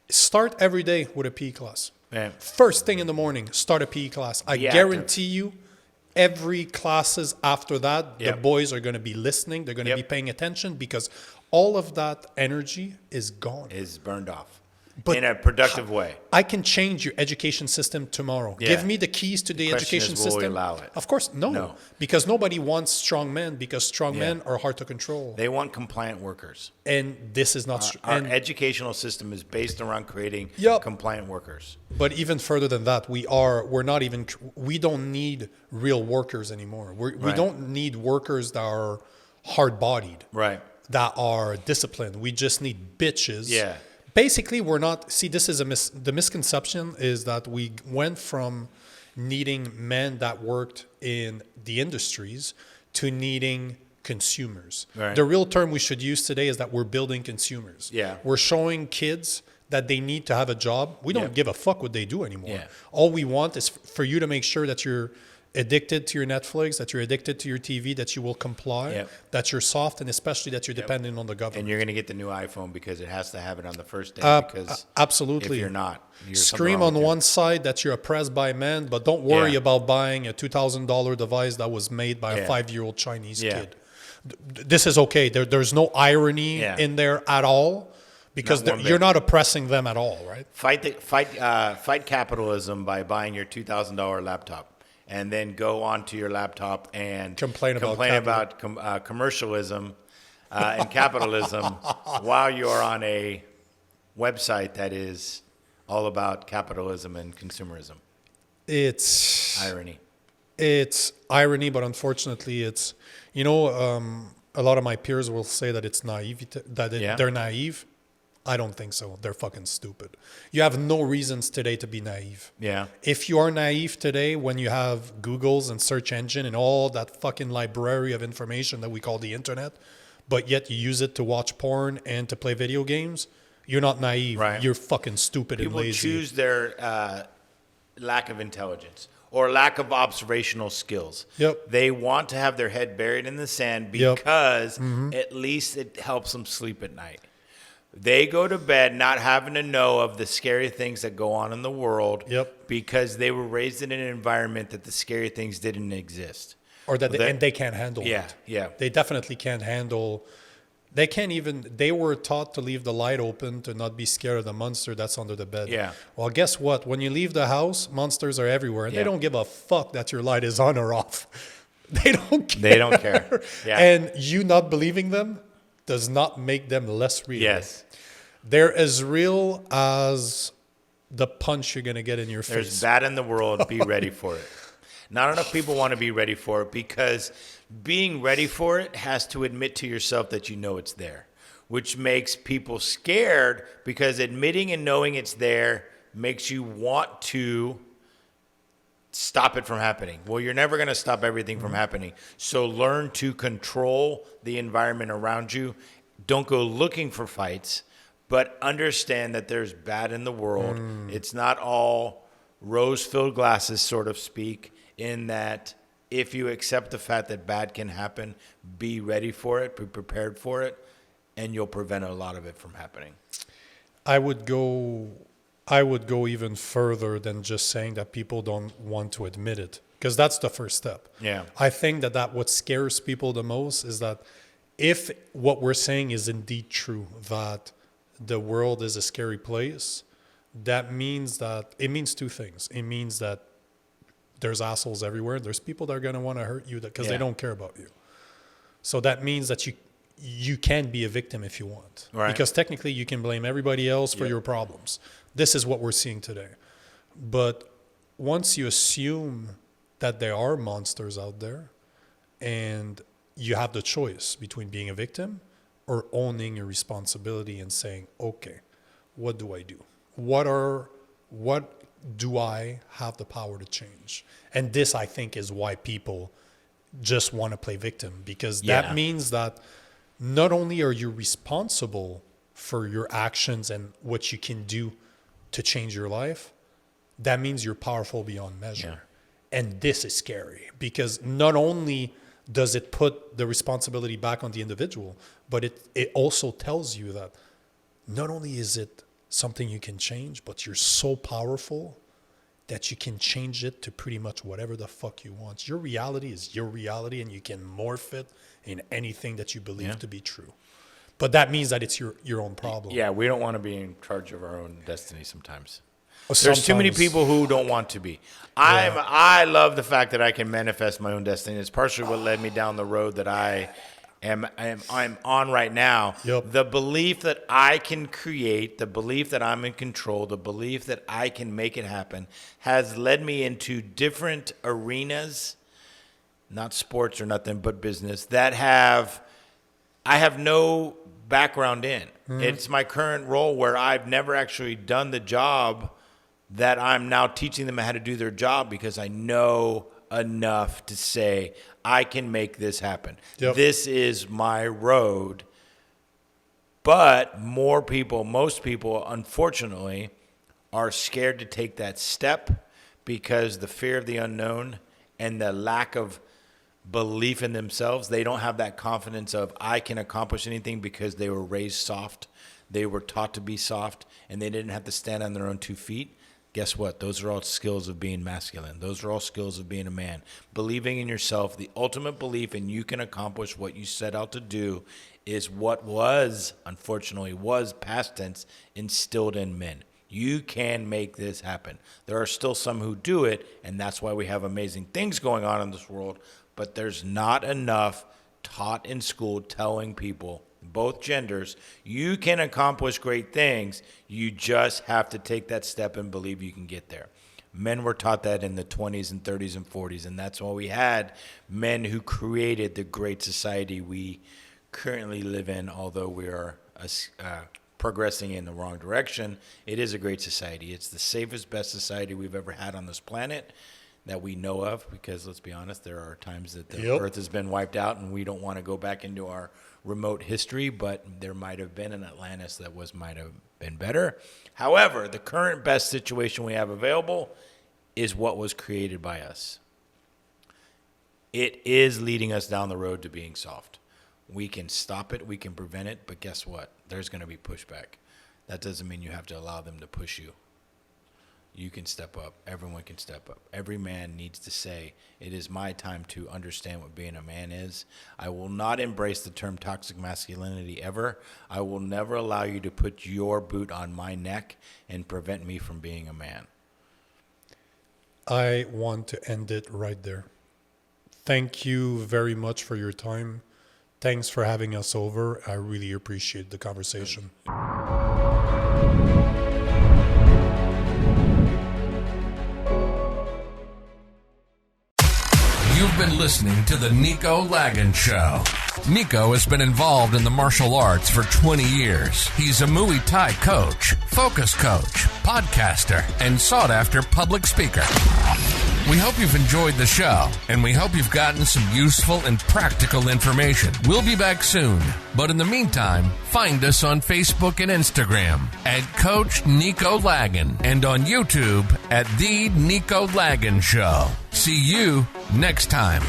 Start every day with a PE class. Yeah. First thing in the morning, start a PE class. I guarantee you, every classes after that, the boys are going to be listening. They're going to be paying attention, because all of that energy is gone. Is burned off. But in a productive way. I can change your education system tomorrow. Yeah. Give me the keys to the education system. Will we allow it? Of course, no. Because nobody wants strong men, because strong men are hard to control. They want compliant workers. And this is not... Our educational system is based around creating compliant workers. But even further than that, we don't need real workers anymore. We don't need workers that are hard-bodied. Right. That are disciplined. We just need bitches. Yeah. Basically, we're not... See, this is the misconception is that we went from needing men that worked in the industries to needing consumers. Right. The real term we should use today is that we're building consumers. Yeah. We're showing kids that they need to have a job. We don't give a fuck what they do anymore. Yeah. All we want is for you to make sure that addicted to your Netflix, that you're addicted to your TV, that you will comply, Yep. that you're soft, and especially that you're dependent on the government. And you're going to get the new iPhone because it has to have it on the first day. Because Absolutely. if you're not, you're Scream something on wrong with one side that you're oppressed by men, but don't worry Yeah. about buying a $2,000 device that was made by a Yeah. 5-year-old Chinese Yeah. kid. This is okay. There's no irony Yeah. in there at all, because Not one bit. you're not oppressing them at all, right? Fight capitalism by buying your $2,000 laptop, and then go onto your laptop and Complain about commercialism and capitalism while you're on a website that is all about capitalism and consumerism. It's Irony. It's irony, but unfortunately, it's a lot of my peers will say that it's naive, they're naive. I don't think so. They're fucking stupid. You have no reasons today to be naive. Yeah. If you are naive today, when you have Googles and search engine and all that fucking library of information that we call the internet, but yet you use it to watch porn and to play video games, you're not naive. Right. You're fucking stupid People and lazy. choose their lack of intelligence or lack of observational skills. Yep. They want to have their head buried in the sand because at least it helps them sleep at night. They go to bed not having to know of the scary things that go on in the world because they were raised in an environment that the scary things didn't exist. Or that and they can't handle it. Yeah. They definitely can't handle. They can't even. They were taught to leave the light open to not be scared of the monster that's under the bed. Yeah. Well, guess what? When you leave the house, monsters are everywhere, and Yeah. they don't give a fuck that your light is on or off. They don't care. They don't care. Yeah. And you not believing them does not make them less real. Yes. They're as real as the punch you're gonna get in your There's face. bad in the world. Be ready for it. Not enough people want to be ready for it because being ready for it has to admit to yourself that you know it's there, which makes people scared because admitting and knowing it's there makes you want to stop it from happening. Well, you're never going to stop everything from happening. So learn to control the environment around you. Don't go looking for fights, but understand that there's bad in the world. It's not all rose-filled glasses, so to speak, in that if you accept the fact that bad can happen, be ready for it, be prepared for it, and you'll prevent a lot of it from happening. I would go even further than just saying that people don't want to admit it, because that's the first step. Yeah. I think that what scares people the most is that if what we're saying is indeed true, that the world is a scary place, it means two things. It means that there's assholes everywhere. There's people that are going to want to hurt you because they don't care about you. So that means that you can be a victim if you want. Right. Because technically you can blame everybody else for your problems. This is what we're seeing today. But once you assume that there are monsters out there and you have the choice between being a victim or owning your responsibility and saying, okay, what do I do? What do I have the power to change? And this, I think, is why people just want to play victim, because that means that not only are you responsible for your actions and what you can do to change your life, that means you're powerful beyond measure. Yeah. And this is scary because not only does it put the responsibility back on the individual, but it also tells you that not only is it something you can change, but you're so powerful that you can change it to pretty much whatever the fuck you want. Your reality is your reality, and you can morph it in anything that you believe to be true. But that means that it's your own problem. Yeah, we don't want to be in charge of our own destiny sometimes. There's too many people who don't want to be. I love the fact that I can manifest my own destiny. It's partially what led me down the road that I'm on right now. Yep. The belief that I can create, the belief that I'm in control, the belief that I can make it happen has led me into different arenas, not sports or nothing, but business, that I have no background in. It's my current role where I've never actually done the job that I'm now teaching them how to do their job because I know enough to say, I can make this happen. Yep. This is my road. But most people, unfortunately, are scared to take that step because the fear of the unknown and the lack of belief in themselves. They don't have that confidence of I can accomplish anything because they were raised soft. They were taught to be soft, and they didn't have to stand on their own 2 feet. Guess what? Those are all skills of being masculine. Those are all skills of being a man. Believing in yourself, the ultimate belief in you can accomplish what you set out to do is what unfortunately, was past tense, instilled in men. You can make this happen. There are still some who do it, and that's why we have amazing things going on in this world, but there's not enough taught in school telling people, both genders, you can accomplish great things. You just have to take that step and believe you can get there. Men were taught that in the 20s and 30s and 40s, and that's why we had men who created the great society we currently live in. Although we are progressing in the wrong direction, it is a great society. It's the safest, best society we've ever had on this planet that we know of, because let's be honest, there are times that the earth has been wiped out and we don't want to go back into our remote history, but there might have been an Atlantis that might have been better. However, the current best situation we have available is what was created by us. It is leading us down the road to being soft. We can stop it, we can prevent it, but guess what? There's going to be pushback. That doesn't mean you have to allow them to push you. You can step up. Everyone can step up. Every man needs to say, it is my time to understand what being a man is. I will not embrace the term toxic masculinity ever. I will never allow you to put your boot on my neck and prevent me from being a man. I want to end it right there. Thank you very much for your time. Thanks for having us over. I really appreciate the conversation. You've been listening to the Nico Lagan Show. Nico has been involved in the martial arts for 20 years. He's a Muay Thai coach, focus coach, podcaster, and sought-after public speaker. We hope you've enjoyed the show, and we hope you've gotten some useful and practical information. We'll be back soon, but in the meantime, find us on Facebook and Instagram at Coach Nico Lagan and on YouTube at The Nico Lagan Show. See you next time.